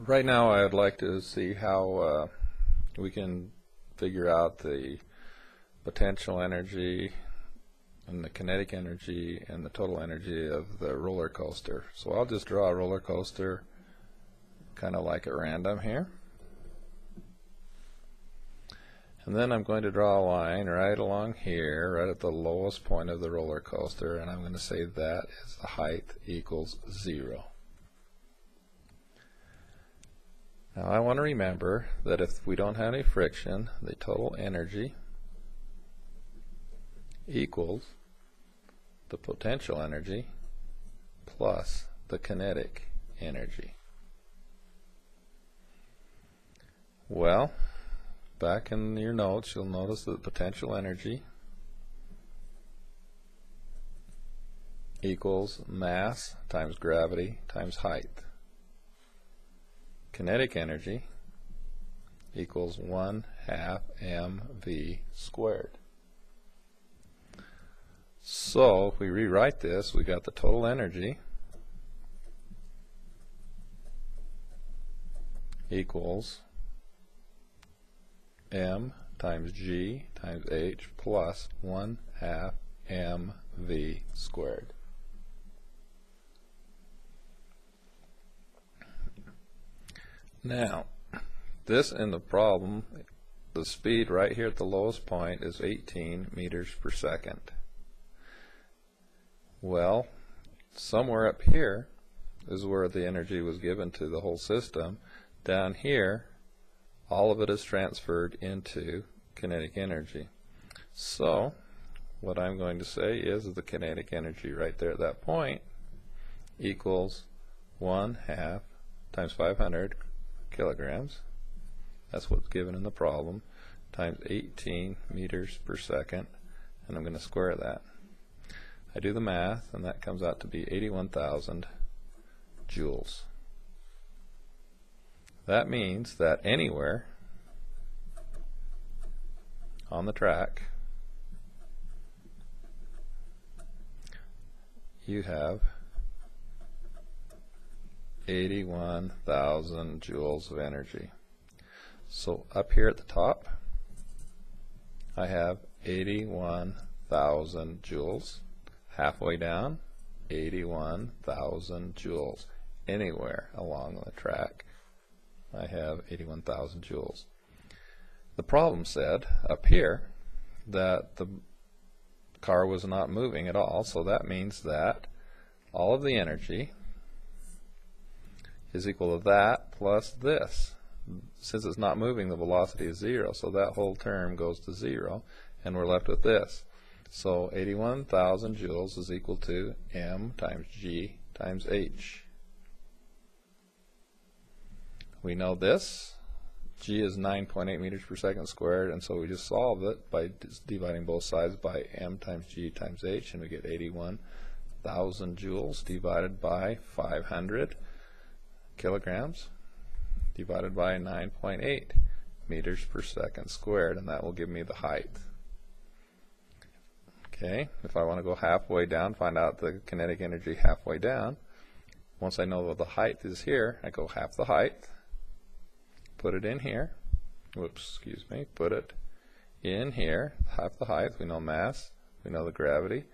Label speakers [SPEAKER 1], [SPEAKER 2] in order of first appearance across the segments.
[SPEAKER 1] Right now I'd like to see how we can figure out the potential energy and the kinetic energy and the total energy of the roller coaster. So I'll just draw a roller coaster kind of like at random here. And then I'm going to draw a line right along here, right at the lowest point of the roller coaster, and I'm going to say that is the height equals 0. Now I want to remember that if we don't have any friction, the total energy equals the potential energy plus the kinetic energy. Well, back in your notes you'll notice that potential energy equals mass times gravity times height. Kinetic energy equals 1/2 mv squared. So if we rewrite this, we got the total energy equals m times g times h plus 1/2 mv squared. Now, this in the problem, the speed right here at the lowest point is 18 meters per second. Well, somewhere up here is where the energy was given to the whole system. Down here, all of it is transferred into kinetic energy. So, what I'm going to say is the kinetic energy right there at that point equals 1/2 times 500 kilograms, that's what's given in the problem, times 18 meters per second, and I'm going to square that. I do the math, and that comes out to be 81,000 joules. That means that anywhere on the track you have 81,000 joules of energy. So up here at the top I have 81,000 joules. Halfway down, 81,000 joules. Anywhere along the track I have 81,000 joules. The problem said up here that the car was not moving at all, so that means that all of the energy is equal to that plus this. Since it's not moving, the velocity is 0, so that whole term goes to 0, and we're left with this. So 81,000 joules is equal to m times g times h. We know this. G is 9.8 meters per second squared, and so we just solve it by dividing both sides by m times g times h, and we get 81,000 joules divided by 500 kilograms divided by 9.8 meters per second squared, and that will give me the height. Okay, if I want to go halfway down, find out the kinetic energy halfway down, once I know what the height is here, I go half the height, put it in here, put it in here, half the height. We know mass, we know the gravity,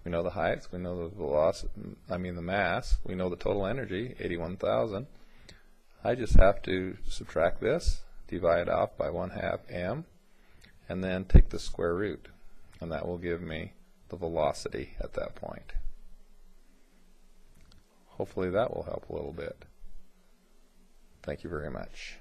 [SPEAKER 1] we know the height, we know the velocity, the mass, we know the total energy, 81,000. I just have to subtract this, divide it off by 1/2 m, and then take the square root, and that will give me the velocity at that point. Hopefully that will help a little bit. Thank you very much.